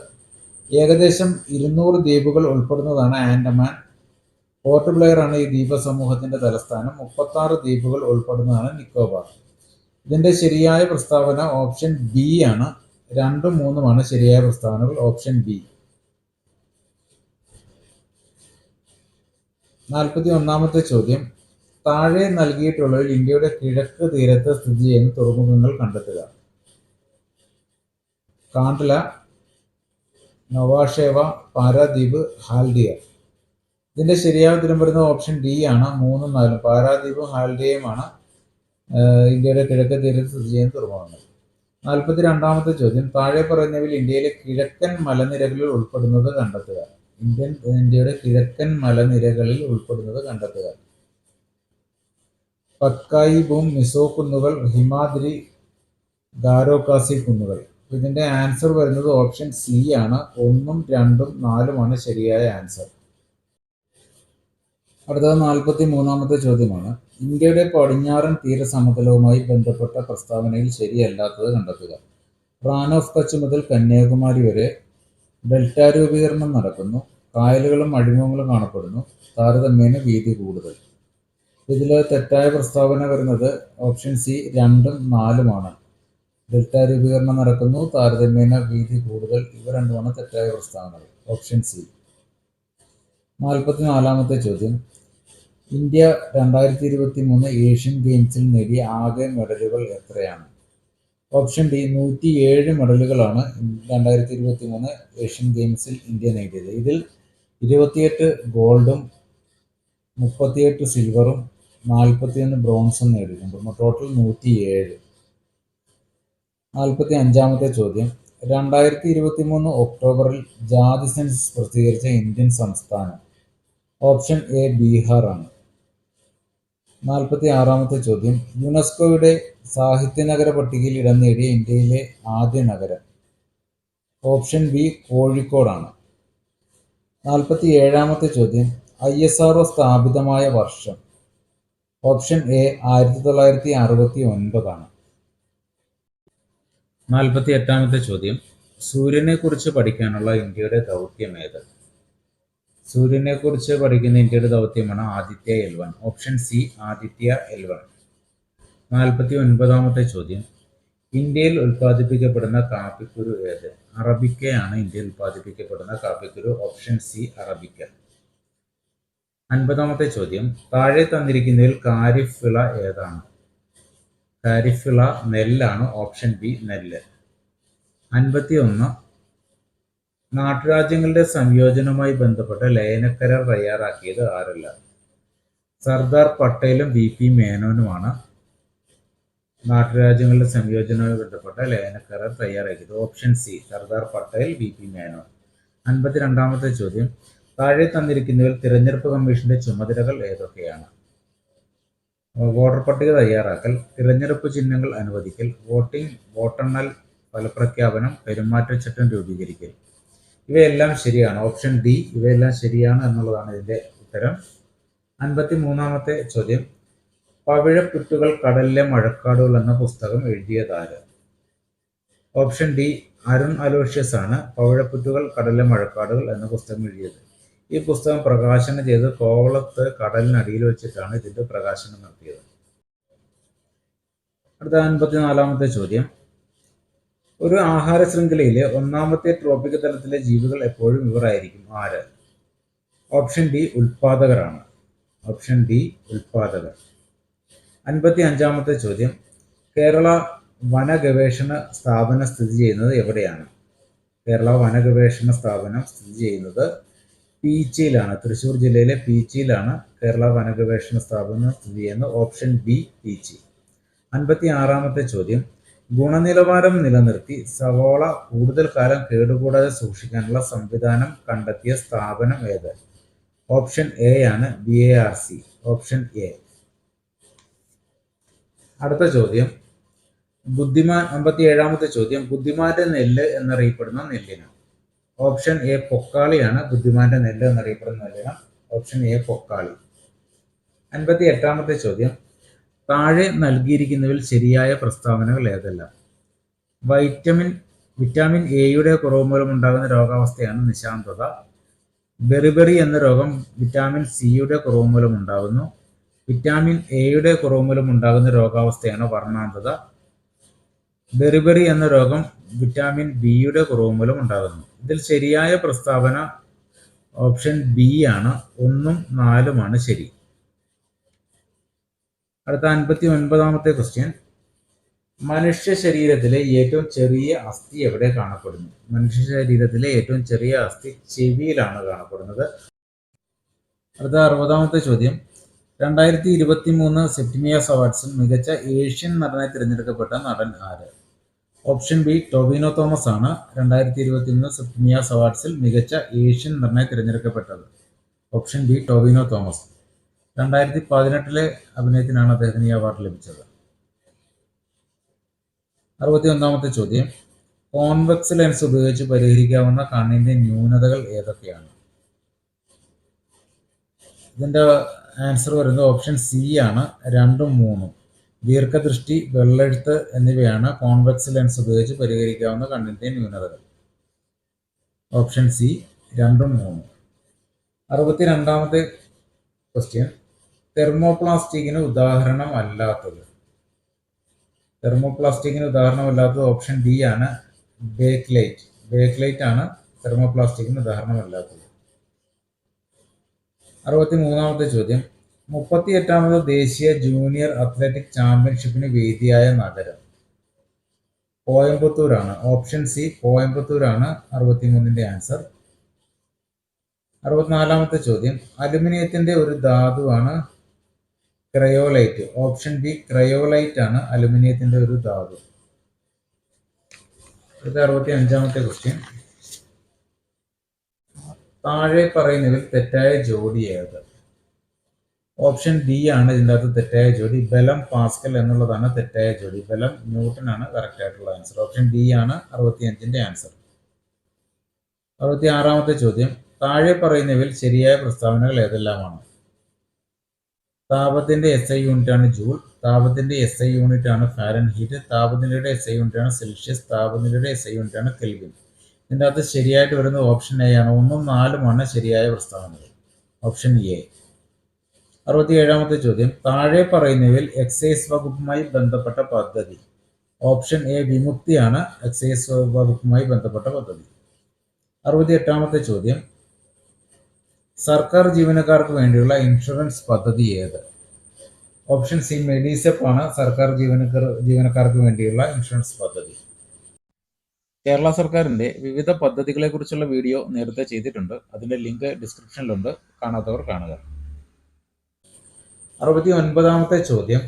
ഏകദേശം 200 ദ്വീപുകൾ ഉൾപ്പെടുന്നതാണ് ആൻഡമാൻ. പോർട്ട് ബ്ലെയർ ആണ് ഈ ദ്വീപസമൂഹത്തിന്റെ തലസ്ഥാനം. 36 ദ്വീപുകൾ ഉൾപ്പെടുന്നതാണ് നിക്കോബാർ. ഇതിന്റെ ശരിയായ പ്രസ്താവന ഓപ്ഷൻ ബി ആണ്. 2ഉം 3ഉമാണ് ശരിയായ പ്രസ്താവനകൾ, ഓപ്ഷൻ ബി. 41ാമത്തെ ചോദ്യം, താഴെ നൽകിയിട്ടുള്ളതിൽ ഇന്ത്യയുടെ കിഴക്ക് തീരത്ത് സ്ഥിതി ചെയ്യുന്ന തുറമുഖങ്ങൾ കണ്ടെത്തുക. കാണ്ട്ല, നവാഷേവ, പാരാദ്വീപ്, ഹാൽഡിയ. ഇതിന്റെ ശരിയായ ഉത്തരം വരുന്നത് ഓപ്ഷൻ ഡി ആണ്. 3ഉം 4ഉം പാരാദ്വീപും ഹാൽഡിയയുമാണ് ഇന്ത്യയുടെ കിഴക്ക് തീരത്ത് സ്ഥിതി ചെയ്യുന്ന തുറമുഖങ്ങൾ. 42ാമത്തെ ചോദ്യം, താഴെ പറയുന്നവയിൽ ഇന്ത്യയിലെ കിഴക്കൻ മലനിരകളിൽ ഉൾപ്പെടുന്നത് കണ്ടെത്തുക. ഇന്ത്യയുടെ കിഴക്കൻ മലനിരകളിൽ ഉൾപ്പെടുന്നത് കണ്ടെത്തുക. പത്കായി ബൂം, മിസോ കുന്നുകൾ, ഹിമാദ്രി, ഗാരോക്കാസി കുന്നുകൾ. ഇതിന്റെ ആൻസർ വരുന്നത് ഓപ്ഷൻ സി ആണ്. 1ഉം 2ഉം 4ഉമാണ് ശരിയായ ആൻസർ. അടുത്തത് 43ാമത്തെ ചോദ്യമാണ്. ഇന്ത്യയുടെ പടിഞ്ഞാറൻ തീരസമതലവുമായി ബന്ധപ്പെട്ട പ്രസ്താവനയിൽ ശരിയല്ലാത്തത് കണ്ടെത്തുക. റാൻ ഓഫ് കച്ച് മുതൽ കന്യാകുമാരി വരെ ഡെൽറ്റ രൂപീകരണം നടക്കുന്നു. കായലുകളും അഴിമുഖങ്ങളും കാണപ്പെടുന്നു. താരതമ്യേന വീതി കൂടുതൽ. ഇതിൽ തെറ്റായ പ്രസ്താവന വരുന്നത് ഓപ്ഷൻ സി 2ഉം 4ഉമാണ്. ഡെൽറ്റ രൂപീകരണം നടക്കുന്നു, താരതമ്യേന വീതി കൂടുതൽ. ഇവ രണ്ടുമാണ് തെറ്റായ പ്രസ്താവനകൾ. Option C. 44ാമത്തെ ചോദ്യം, ഇന്ത്യ 2023 ഏഷ്യൻ ഗെയിംസിൽ നേടിയ ആകെ മെഡലുകൾ എത്രയാണ്? ഓപ്ഷൻ ഡി 107 മെഡലുകളാണ് 2023 ഏഷ്യൻ ഗെയിംസിൽ ഇന്ത്യ നേടിയത്. ഇതിൽ 28 ഗോൾഡും 38 സിൽവറും 41 ബ്രോൺസും നേടിയിട്ടുണ്ട്. ടോട്ടൽ 107. 45ാമത്തെ ചോദ്യം, 2023 ഒക്ടോബറിൽ ജാതി സെൻസസ് പ്രസിദ്ധീകരിച്ച ഇന്ത്യൻ സംസ്ഥാനം. ഓപ്ഷൻ എ ബീഹാർ ആണ്. 46ാമത്തെ ചോദ്യം, യുനെസ്കോയുടെ സാഹിത്യ നഗര പട്ടികയിൽ ഇടം നേടിയ ഇന്ത്യയിലെ ആദ്യ നഗരം. ഓപ്ഷൻ ബി കോഴിക്കോടാണ്. 47ാമത്തെ ചോദ്യം, ISRO സ്ഥാപിതമായ വർഷം. ഓപ്ഷൻ എ 1969 ആണ്. 48ാമത്തെ ചോദ്യം, സൂര്യനെ കുറിച്ച് പഠിക്കാനുള്ള ഇന്ത്യയുടെ ദൗത്യം ഏത്? സൂര്യനെ കുറിച്ച് പഠിക്കുന്ന ഇന്ത്യയുടെ ദൗത്യമാണ് Aditya L1. Option C Aditya L1. 49ാമത്തെ ചോദ്യം, ഇന്ത്യയിൽ ഉൽപ്പാദിപ്പിക്കപ്പെടുന്ന കാപ്പിക്കുരു ഏത്? അറബിക്കയാണ് ഇന്ത്യയിൽ ഉൽപ്പാദിപ്പിക്കപ്പെടുന്ന കാപ്പിക്കുരു. Option C arabica. 50ാമത്തെ ചോദ്യം, താഴെ തന്നിരിക്കുന്നതിൽ ഖാരിഫ് വിള ഏതാണ്? ഖാരിഫ് വിള നെല്ലാണ്. ഓപ്ഷൻ ബി നെല്ല്. 51, നാട്ടുരാജ്യങ്ങളുടെ സംയോജനവുമായി ബന്ധപ്പെട്ട ലയനക്കരാർ തയ്യാറാക്കിയത് ആരല്ല? സർദാർ പട്ടേലും VP മേനോനുമാണ് നാട്ടുരാജ്യങ്ങളുടെ സംയോജനവുമായി ബന്ധപ്പെട്ട ലയനക്കരാർ തയ്യാറാക്കിയത്. Option C Sardar Patel, VP Menon. 52ാമത്തെ ചോദ്യം, താഴെ തന്നിരിക്കുന്നതിൽ തിരഞ്ഞെടുപ്പ് കമ്മീഷന്റെ ചുമതലകൾ ഏതൊക്കെയാണ്? വോട്ടർ പട്ടിക തയ്യാറാക്കൽ, തിരഞ്ഞെടുപ്പ് ചിഹ്നങ്ങൾ അനുവദിക്കൽ, വോട്ടെണ്ണൽ, ഫലപ്രഖ്യാപനം, പെരുമാറ്റച്ചട്ടം രൂപീകരിക്കൽ. ഇവയെല്ലാം ശരിയാണ്. ഓപ്ഷൻ ഡി ഇവയെല്ലാം ശരിയാണ് എന്നുള്ളതാണ് ഇതിന്റെ ഉത്തരം. 53ാമത്തെ ചോദ്യം, പവിഴപ്പുറ്റുകൾ കടലിലെ മഴക്കാടുകൾ എന്ന പുസ്തകം എഴുതിയതാര്? ഓപ്ഷൻ ഡി അരുൺ അലോഷ്യസ് ആണ് പവിഴപ്പുറ്റുകൾ കടലിലെ മഴക്കാടുകൾ എന്ന പുസ്തകം എഴുതിയത്. ഈ പുസ്തകം പ്രകാശനം ചെയ്ത് കോവളത്ത് കടലിനടിയിൽ വെച്ചിട്ടാണ് ഇതിന്റെ പ്രകാശനം നടത്തിയത്. അടുത്ത 54ാമത്തെ ചോദ്യം, ഒരു ആഹാര ശൃംഖലയിലെ 1ാമത്തെ ട്രോപ്പിക് തലത്തിലെ ജീവികൾ എപ്പോഴും ഇവർ ആയിരിക്കും. ആര്? ഓപ്ഷൻ ഡി ഉൽപാദകരാണ്. ഓപ്ഷൻ ഡി ഉൽപാദകർ. 55ാമത്തെ ചോദ്യം, കേരള വന ഗവേഷണ സ്ഥാപനം സ്ഥിതി ചെയ്യുന്നത് എവിടെയാണ്? കേരള വന ഗവേഷണ സ്ഥാപനം സ്ഥിതി ചെയ്യുന്നത് പീച്ചിയിലാണ്. തൃശ്ശൂർ ജില്ലയിലെ പീച്ചിയിലാണ് കേരള വന ഗവേഷണ സ്ഥാപനം സ്ഥിതി ചെയ്യുന്നത്. Option B Peechi. 56ാമത്തെ ചോദ്യം, ഗുണനിലവാരം നിലനിർത്തി സവോള കൂടുതൽ കാലം കേടുകൂടാതെ സൂക്ഷിക്കാനുള്ള സംവിധാനം കണ്ടെത്തിയ സ്ഥാപനം ഏത്? ഓപ്ഷൻ എ ആണ് BARC. Option A. അടുത്ത ചോദ്യം, 57ാമത്തെ ചോദ്യം, ബുദ്ധിമാന്റെ നെല്ല് എന്നറിയപ്പെടുന്ന നെല്ലിനം. ഓപ്ഷൻ എ പൊക്കാളിയാണ് ബുദ്ധിമാന്റെ നെല്ല് എന്നറിയപ്പെടുന്ന നെല്ലിനം. Option A Pokkali. 58ാമത്തെ ചോദ്യം, താഴെ നൽകിയിരിക്കുന്നതിൽ ശരിയായ പ്രസ്താവനകൾ ഏതെല്ലാം? വിറ്റാമിൻ എയുടെ കുറവ് മൂലം ഉണ്ടാകുന്ന രോഗാവസ്ഥയാണ് നിശാന്തത. ബെറിബെറി എന്ന രോഗം വിറ്റാമിൻ സിയുടെ കുറവ് മൂലം ഉണ്ടാകുന്നു. വിറ്റാമിൻ എയുടെ കുറവ് മൂലം ഉണ്ടാകുന്ന രോഗാവസ്ഥയാണ് വർണ്ണാന്തത. ബെറിബെറി എന്ന രോഗം വിറ്റാമിൻ ബിയുടെ കുറവ് മൂലം ഉണ്ടാകുന്നു. ഇതിൽ ശരിയായ പ്രസ്താവന ഓപ്ഷൻ ബി ആണ്. 1ഉം 4ഉമാണ് ശരി. അടുത്ത 59ാമത്തെ ക്വസ്റ്റ്യൻ. മനുഷ്യ ശരീരത്തിലെ ഏറ്റവും ചെറിയ അസ്ഥി എവിടെ കാണപ്പെടുന്നു? മനുഷ്യ ശരീരത്തിലെ ഏറ്റവും ചെറിയ അസ്ഥി ചെവിയിലാണ് കാണപ്പെടുന്നത്. അടുത്ത 60ാമത്തെ ചോദ്യം. 2023 സെപ്റ്റിമിയാസ് അവാർഡ്സിൽ മികച്ച ഏഷ്യൻ നടനായി തിരഞ്ഞെടുക്കപ്പെട്ട നടൻ ആര്? ഓപ്ഷൻ ബി ടൊവിനോ തോമസ് ആണ് 2023 സെപ്റ്റിമിയാസ് അവാർഡ്സിൽ മികച്ച ഏഷ്യൻ നടനായി തിരഞ്ഞെടുക്കപ്പെട്ടത്. Option B Tovino Thomas. 2018 അഭിനയത്തിനാണ് അദ്ദേഹത്തിന് ഈ അവാർഡ് ലഭിച്ചത്. 61ാമത്തെ ചോദ്യം. കോൺവെക്സ് ലെൻസ് ഉപയോഗിച്ച് പരിഹരിക്കാവുന്ന കണ്ണിന്റെ ന്യൂനതകൾ ഏതൊക്കെയാണ്? ഇതിന്റെ ആൻസർ വരുന്നത് ഓപ്ഷൻ സി ആണ്, 2ഉം 3ഉം. ദീർഘദൃഷ്ടി, വെള്ളെഴുത്ത് എന്നിവയാണ് കോൺവെക്സ് ലെൻസ് ഉപയോഗിച്ച് പരിഹരിക്കാവുന്ന കണ്ണിന്റെ ന്യൂനതകൾ. ഓപ്ഷൻ സി 2ഉം 3ഉം. 62ാമത്തെ ക്വസ്റ്റ്യൻ. തെർമോപ്ലാസ്റ്റിക്കിന് ഉദാഹരണമല്ലാത്തത്. തെർമോപ്ലാസ്റ്റിക്കിന് ഉദാഹരണമല്ലാത്തത് ഓപ്ഷൻ ഡി ആണ്, ബേക്ക്ലൈറ്റ്. ബേക്ക്ലൈറ്റ് ആണ് തെർമോപ്ലാസ്റ്റിക്കിന് ഉദാഹരണമല്ലാത്തത്. 63ാമത്തെ ചോദ്യം. 38ാമത് ദേശീയ ജൂനിയർ അത്ലറ്റിക് ചാമ്പ്യൻഷിപ്പിന് വേദിയായ നഗരം? കോയമ്പത്തൂരാണ്. ഓപ്ഷൻ സി കോയമ്പത്തൂരാണ് 63ന്റെ ആൻസർ. 64ാമത്തെ ചോദ്യം. അലുമിനിയത്തിന്റെ ഒരു ധാതുവാണ് ക്രയോലൈറ്റ്. ഓപ്ഷൻ ബി ക്രയോലൈറ്റ് ആണ് അലുമിനിയത്തിന്റെ ഒരു ധാതു. 65ാമത്തെ ക്വസ്റ്റ്യൻ. താഴെ പറയുന്നതിൽ തെറ്റായ ജോഡി ഏത്? ഓപ്ഷൻ ഡി ആണ് ഇതിൻ്റെ അകത്ത് തെറ്റായ ജോഡി. ബലം പാസ്കൽ എന്നുള്ളതാണ് തെറ്റായ ജോഡി. ബലം ന്യൂട്ടൺ ആണ് കറക്റ്റ് ആയിട്ടുള്ള ആൻസർ. ഓപ്ഷൻ ഡി ആണ് 65ന്റെ ആൻസർ. 66ാമത്തെ ചോദ്യം. താഴെ പറയുന്നവയിൽ ശരിയായ പ്രസ്താവനകൾ ഏതെല്ലാമാണ്? താപത്തിന്റെ SI യൂണിറ്റ് ആണ് ജൂൾ. താപത്തിന്റെ SI യൂണിറ്റ് ആണ് ഫാരൻഹീറ്റ്. താപനിലയുടെ SI യൂണിറ്റ് ആണ് സെൽഷ്യസ്. താപനിലയുടെ SI യൂണിറ്റ് ആണ് കെൽവിൻ. ഇതിൻ്റെ അകത്ത് ശരിയായിട്ട് വരുന്നത് ഓപ്ഷൻ എ ആണ്. 1ഉം 4ഉമാണ് ശരിയായ പ്രസ്താവനകൾ. Option A. 67ാമത്തെ ചോദ്യം. താഴെ പറയുന്നവയിൽ എക്സൈസ് വകുപ്പുമായി ബന്ധപ്പെട്ട പദ്ധതി? ഓപ്ഷൻ എ വിമുക്തിയാണ് എക്സൈസ് വകുപ്പുമായി ബന്ധപ്പെട്ട പദ്ധതി. 68ാമത്തെ ചോദ്യം. സർക്കാർ ജീവനക്കാർക്ക് വേണ്ടിയുള്ള ഇൻഷുറൻസ് പദ്ധതി ഏത്? ഓപ്ഷൻ സി മെഡിസെപ്പ് ആണ് സർക്കാർ ജീവനക്കാർക്ക് വേണ്ടിയുള്ള ഇൻഷുറൻസ് പദ്ധതി. കേരള സർക്കാരിന്റെ വിവിധ പദ്ധതികളെ കുറിച്ചുള്ള വീഡിയോ നേരത്തെ ചെയ്തിട്ടുണ്ട്. അതിന്റെ ലിങ്ക് ഡിസ്ക്രിപ്ഷനിലുണ്ട്, കാണാത്തവർ കാണുക. 69ാമത്തെ ചോദ്യം.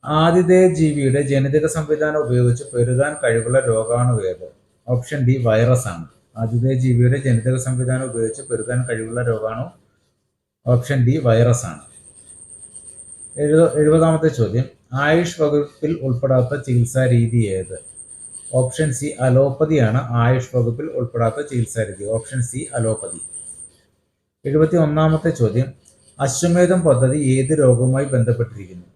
ആതിഥേയ ജീവിയുടെ ജനിതക സംവിധാനം ഉപയോഗിച്ച് പെരുകാൻ കഴിവുള്ള രോഗാണു ഏത്? ഓപ്ഷൻ ഡി വൈറസ് ആണ്. ആതിഥേയ ജീവിയുടെ ജനിതക സംവിധാനം ഉപയോഗിച്ച് പെരുകാൻ കഴിവുള്ള രോഗാണു ഓപ്ഷൻ ഡി വൈറസ് ആണ്. 70ാമത്തെ ചോദ്യം. ആയുഷ് വകുപ്പിൽ ഉൾപ്പെടാത്ത ചികിത്സാ രീതി ഏത്? ഓപ്ഷൻ സി അലോപ്പതിയാണ് ആയുഷ് വകുപ്പിൽ ഉൾപ്പെടാത്ത ചികിത്സാ രീതി. Option C allopathy. 71ാമത്തെ ചോദ്യം. അശ്വമേധം പദ്ധതി ഏത് രോഗവുമായി ബന്ധപ്പെട്ടിരിക്കുന്നു?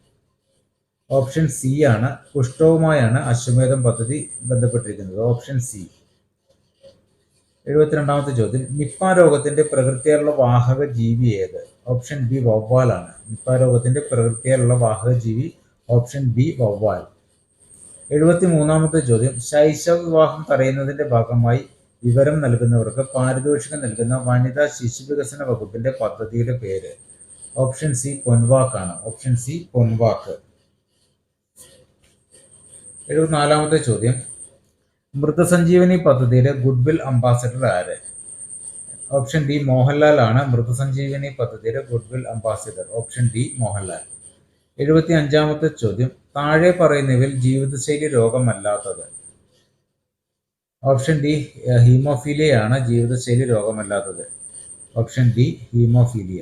ഓപ്ഷൻ സി ആണ്, കുഷ്ഠവുമായാണ് അശ്വമേധം പദ്ധതി ബന്ധപ്പെട്ടിരിക്കുന്നത്. Option C. 72ാമത്തെ ചോദ്യം. നിപ്പ രോഗത്തിന്റെ പ്രകൃതിയാലുള്ള വാഹക ജീവി ഏത്? Option B വവ്വാലാണ്. നിപ്പ രോഗത്തിന്റെ പ്രകൃതിയാലുള്ള വാഹക ജീവി ഓപ്ഷൻ ബി വവ്വാൽ. 73ാമത്തെ ചോദ്യം. ശൈശവ വിവാഹം തടയുന്നതിന്റെ ഭാഗമായി വിവരം നൽകുന്നവർക്ക് പാരിതോഷികം നൽകുന്ന വനിതാ ശിശു വികസന വകുപ്പിന്റെ പദ്ധതിയുടെ പേര്? ഓപ്ഷൻ സി പൊൻവാക്കാണ്. Option C Ponvakku. 74ാമത്തെ ചോദ്യം. മൃതസഞ്ജീവനി പദ്ധതിയുടെ ഗുഡ്വിൽ അംബാസഡർ ആര്? ഓപ്ഷൻ ഡി മോഹൻലാൽ ആണ് മൃതസഞ്ജീവനി പദ്ധതിയുടെ goodwill ambassador. Option D Mohanlal. 75ാമത്തെ ചോദ്യം. താഴെ പറയുന്നവയിൽ ജീവിതശൈലി രോഗമല്ലാത്തത്? ഓപ്ഷൻ ഡി ഹീമോഫീലിയ ആണ് ജീവിതശൈലി രോഗമല്ലാത്തത്. Option D haemophilia.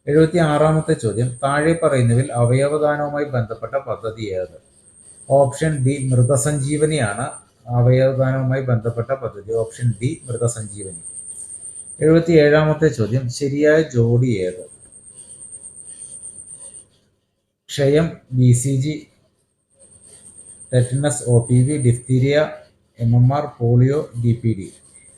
76ാമത്തെ ചോദ്യം. താഴെ പറയുന്നവയിൽ അവയവദാനവുമായി ബന്ധപ്പെട്ട പദ്ധതി ഏത്? ഓപ്ഷൻ ഡി മൃതസഞ്ജീവനിയാണ് അവയവദാനവുമായി ബന്ധപ്പെട്ട പദ്ധതി. ഓപ്ഷൻ ഡി മൃതസഞ്ജീവനി. 77ാമത്തെ ചോദ്യം. ശരിയായ ജോഡി ഏത്? ക്ഷയം, BCG, tetanus, OPV, diphtheria, MMR, polio, DPD.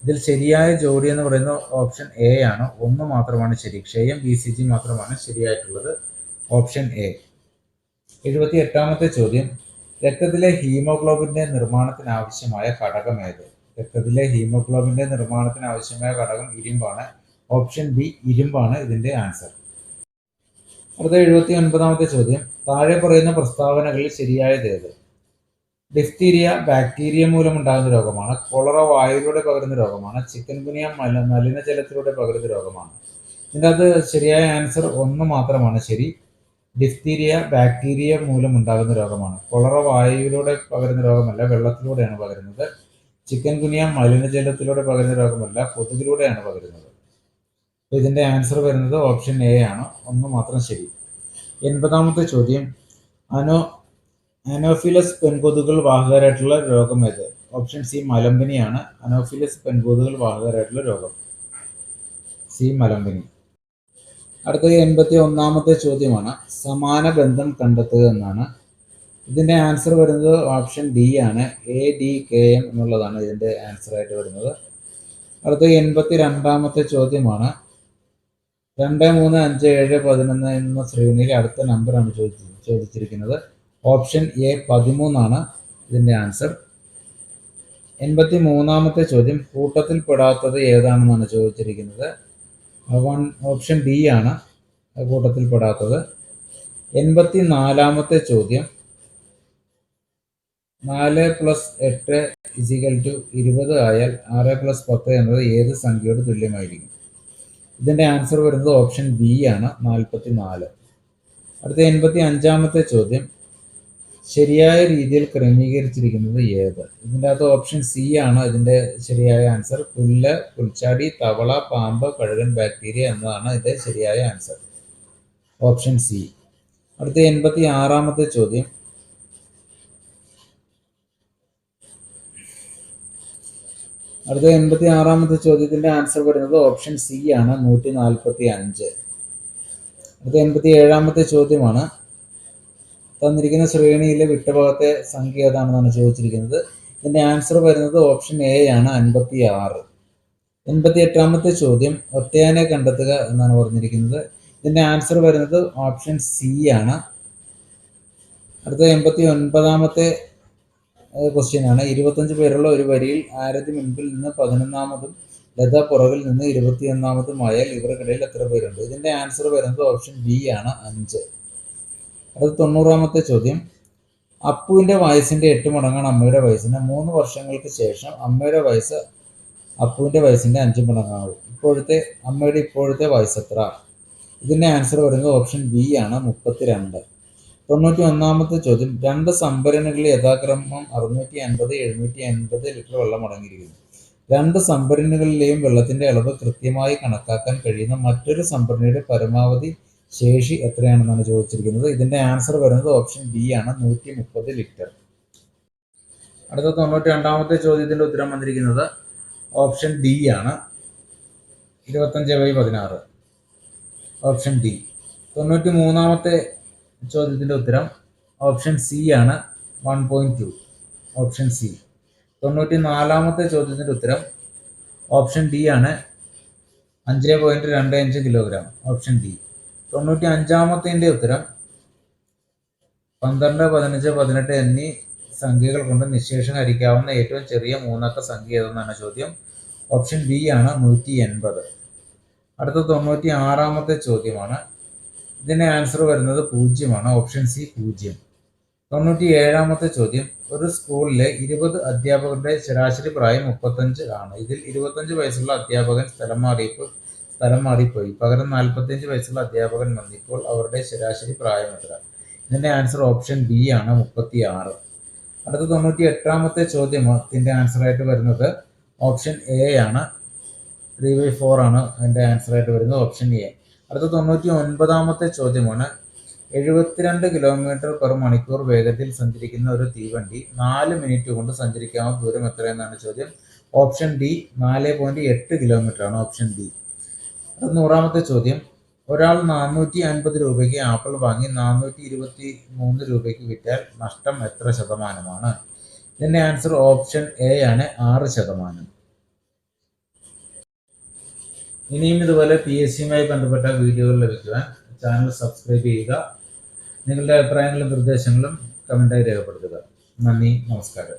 ഇതിൽ ശരിയായ ജോഡി എന്ന് പറയുന്നത് ഓപ്ഷൻ എ ആണ്. 1 മാത്രമാണ് ശരി. ക്ഷയം, BCG മാത്രമാണ് ശരിയായിട്ടുള്ളത്. Option A. 78ാമത്തെ ചോദ്യം. രക്തത്തിലെ ഹീമോഗ്ലോബിന്റെ നിർമ്മാണത്തിന് ആവശ്യമായ ഘടകം ഏത്? രക്തത്തിലെ ഹീമോഗ്ലോബിന്റെ നിർമ്മാണത്തിന് ആവശ്യമായ ഘടകം ഇരുമ്പാണ്. ഓപ്ഷൻ ബി ഇരുമ്പാണ് ഇതിന്റെ ആൻസർ. അടുത്ത 79ാമത്തെ ചോദ്യം, താഴെ പറയുന്ന പ്രസ്താവനകളിൽ ശരിയായതേത്? ഡിഫ്തീരിയ ബാക്ടീരിയ മൂലമുണ്ടാകുന്ന രോഗമാണ്. കൊളറ വായുവിലൂടെ പകരുന്ന രോഗമാണ്. ചിക്കൻ ഗുനിയ മലിനജലത്തിലൂടെ പകരുന്ന രോഗമാണ്. ഇതിൻ്റെ അത് ശരിയായ ആൻസർ ഒന്ന് മാത്രമാണ് ശരി. ഡിഫ്തീരിയ ബാക്ടീരിയ മൂലമുണ്ടാകുന്ന രോഗമാണ്. കൊളറ വായുവിലൂടെ പകരുന്ന രോഗമല്ല, വെള്ളത്തിലൂടെയാണ് പകരുന്നത്. ചിക്കൻ ഗുനിയ മലിനജലത്തിലൂടെ പകരുന്ന രോഗമല്ല, കൊതുകിലൂടെയാണ് പകരുന്നത്. അപ്പോൾ ഇതിൻ്റെ ആൻസർ വരുന്നത് ഓപ്ഷൻ എ ആണ്, ഒന്ന് മാത്രം ശരി. 80ാമത്തെ ചോദ്യം, അനോഫിലസ് പെൺകൊതുകൾ വാഹകരായിട്ടുള്ള രോഗം ഏത്? ഓപ്ഷൻ സി മലമ്പനിയാണ്. അനോഫിലസ് പെൺകൊതുകൾ വാഹകരായിട്ടുള്ള രോഗം സി മലമ്പനി. അടുത്തത് 81ാമത്തെ ചോദ്യമാണ്, സമാന ബന്ധം കണ്ടെത്തുക എന്നാണ്. ഇതിൻ്റെ ആൻസർ വരുന്നത് ഓപ്ഷൻ ഡി ആണ്. ADKM എന്നുള്ളതാണ് ഇതിൻ്റെ ആൻസർ ആയിട്ട് വരുന്നത്. അടുത്ത 82ാമത്തെ ചോദ്യമാണ്, 2, 3, 5, 7, 11 എന്ന ശ്രേണിയിൽ അടുത്ത നമ്പറാണ് ചോദിച്ചിരിക്കുന്നത്. ഓപ്ഷൻ എ 13 ആണ് ഇതിൻ്റെ ആൻസർ. 83ാമത്തെ ചോദ്യം, കൂട്ടത്തിൽ പെടാത്തത് ഏതാണെന്നാണ് ചോദിച്ചിരിക്കുന്നത്. ഓപ്ഷൻ ഡി ആണ് കൂട്ടത്തിൽ പെടാത്തത്. 84ാമത്തെ ചോദ്യം, 4 + 8 = 20 ആയാൽ 6 + 10 എന്നത് ഏത് സംഖ്യയോട് തുല്യമായിരിക്കും? ഇതിൻ്റെ ആൻസർ വരുന്നത് ഓപ്ഷൻ ബി ആണ്, 44. അടുത്ത 85ാമത്തെ ചോദ്യം, ശരിയായ രീതിയിൽ ക്രമീകരിച്ചിരിക്കുന്നത് ഏത്? ഇതിൻ്റെ അകത്ത് ഓപ്ഷൻ സി ആണ് ഇതിൻ്റെ ശരിയായ ആൻസർ. പുല്ല്, പുൽച്ചാടി, തവള, പാമ്പ്, കഴുകൻ, ബാക്ടീരിയ എന്നതാണ് ഇതിൻ്റെ ശരിയായ ആൻസർ, ഓപ്ഷൻ സി. അടുത്ത 86ാമത്തെ ചോദ്യം, അടുത്ത 86ാമത്തെ ചോദ്യത്തിൻ്റെ ആൻസർ വരുന്നത് ഓപ്ഷൻ സി ആണ്, 145. അടുത്ത 87ാമത്തെ ചോദ്യമാണ്, തന്നിരിക്കുന്ന ശ്രേണിയിലെ വിട്ടുഭാഗത്തെ സംഖ്യ ഏതാണെന്നാണ് ചോദിച്ചിരിക്കുന്നത്. ഇതിൻ്റെ ആൻസർ വരുന്നത് ഓപ്ഷൻ എ ആണ്, 56. 88ാമത്തെ ചോദ്യം, ഒറ്റയാനെ കണ്ടെത്തുക എന്നാണ് പറഞ്ഞിരിക്കുന്നത്. ഇതിൻ്റെ ആൻസർ വരുന്നത് ഓപ്ഷൻ സി ആണ്. അടുത്ത 89ാമത്തെ ക്വസ്റ്റ്യൻ ആണ്, 25 പേരുള്ള ഒരു വരിയിൽ ആരതി മുൻപിൽ നിന്ന് 11ാമതും ലത പുറകിൽ നിന്ന് 21ാമതുമായാൽ ഇവർക്കിടയിൽ എത്ര പേരുണ്ട്? ഇതിൻ്റെ ആൻസർ വരുന്നത് ഓപ്ഷൻ ബി ആണ്, 5. അടുത്ത 90ാമത്തെ ചോദ്യം, അപ്പുവിൻ്റെ വയസ്സിൻ്റെ 8 മടങ്ങാണ് അമ്മയുടെ വയസ്സിന്. 3 വർഷങ്ങൾക്ക് ശേഷം അമ്മയുടെ വയസ്സ് അപ്പുവിൻ്റെ വയസ്സിൻ്റെ 5 മടങ്ങാകും. അമ്മയുടെ ഇപ്പോഴത്തെ വയസ്സ് എത്ര? ഇതിൻ്റെ ആൻസർ വരുന്നത് ഓപ്ഷൻ ബി ആണ്, 32. 91ാമത്തെ ചോദ്യം, 2 സംഭരണികളിൽ യഥാക്രമം 650, 750 ലിറ്റർ വെള്ളം അടങ്ങിയിരിക്കുന്നു. 2 സംഭരണികളിലെയും വെള്ളത്തിന്റെ അളവ് കൃത്യമായി കണക്കാക്കാൻ കഴിയുന്ന മറ്റൊരു സംഭരണിയുടെ പരമാവധി ശേഷി എത്രയാണെന്നാണ് ചോദിച്ചിരിക്കുന്നത്. ഇതിന്റെ ആൻസർ വരുന്നത് ഓപ്ഷൻ ബി ആണ്, 130 ലിറ്റർ. അടുത്ത 92ാമത്തെ ചോദ്യത്തിന്റെ ഉത്തരം വന്നിരിക്കുന്നത് ഓപ്ഷൻ ഡി ആണ്, 25/16, ഓപ്ഷൻ ഡി. 93ാമത്തെ ചോദ്യത്തിന്റെ ഉത്തരം ഓപ്ഷൻ സി ആണ്, 1.2, ഓപ്ഷൻ സി. 94ാമത്തെ ചോദ്യത്തിന്റെ ഉത്തരം ഓപ്ഷൻ ഡി ആണ്, 5.25 കിലോഗ്രാം, ഓപ്ഷൻ ഡി. 95ാമത്തെ ഉത്തരം 12, 15, 18 എന്നീ സംഖ്യകൾ കൊണ്ട് നിശേഷം ഹരിക്കാവുന്ന ഏറ്റവും ചെറിയ 3 അക്ക സംഖ്യ ഏതെന്നാണ് ചോദ്യം. ഓപ്ഷൻ ബി ആണ്, 180. അടുത്ത 96ാമത്തെ ചോദ്യമാണ്. ഇതിന്റെ ആൻസർ വരുന്നത് 0 ആണ്, ഓപ്ഷൻ സി 0. 97ാമത്തെ ചോദ്യം, ഒരു സ്കൂളിലെ 20 അധ്യാപകരുടെ ശരാശരി പ്രായം 35 ആണ്. ഇതിൽ 25 വയസ്സുള്ള അധ്യാപകൻ സ്ഥലം മാറിപ്പോയി, പകരം 45 വയസ്സുള്ള അധ്യാപകൻ വന്നിപ്പോൾ അവരുടെ ശരാശരി പ്രായം എത്ര? ഇതിന്റെ ആൻസർ ഓപ്ഷൻ ബി ആണ്, 36. അടുത്ത 98ാമത്തെ ചോദ്യത്തിന്റെ ആൻസർ ആയിട്ട് വരുന്നത് ഓപ്ഷൻ എ ആണ്, 3/4 ആണ് അതിന്റെ ആൻസർ ആയിട്ട് വരുന്നത്, ഓപ്ഷൻ എ. അടുത്ത 99ാമത്തെ ചോദ്യമാണ്. 72 km/മണിക്കൂർ വേഗത്തിൽ സഞ്ചരിക്കുന്ന ഒരു തീവണ്ടി 4 മിനിറ്റ് കൊണ്ട് സഞ്ചരിക്കാവുന്ന ദൂരം എത്രയെന്നാണ് ചോദ്യം. ഓപ്ഷൻ ഡി, 4.8 കിലോമീറ്റർ ആണ്, ഓപ്ഷൻ ഡി. 100ാമത്തെ ചോദ്യം, ഒരാൾ 450 രൂപയ്ക്ക് ആപ്പിൾ വാങ്ങി 423 രൂപയ്ക്ക് വിറ്റാൽ നഷ്ടം എത്ര ശതമാനമാണ്? ഇതിന്റെ ആൻസർ ഓപ്ഷൻ എ ആണ്, 6%. ഇനിയും ഇതുപോലെ PSCയുമായി ബന്ധപ്പെട്ട വീഡിയോകൾ ലഭിക്കുവാൻ ചാനൽ സബ്സ്ക്രൈബ് ചെയ്യുക. നിങ്ങളുടെ അഭിപ്രായങ്ങളും നിർദ്ദേശങ്ങളും കമന്റായി രേഖപ്പെടുത്തുക. നന്ദി, നമസ്കാരം.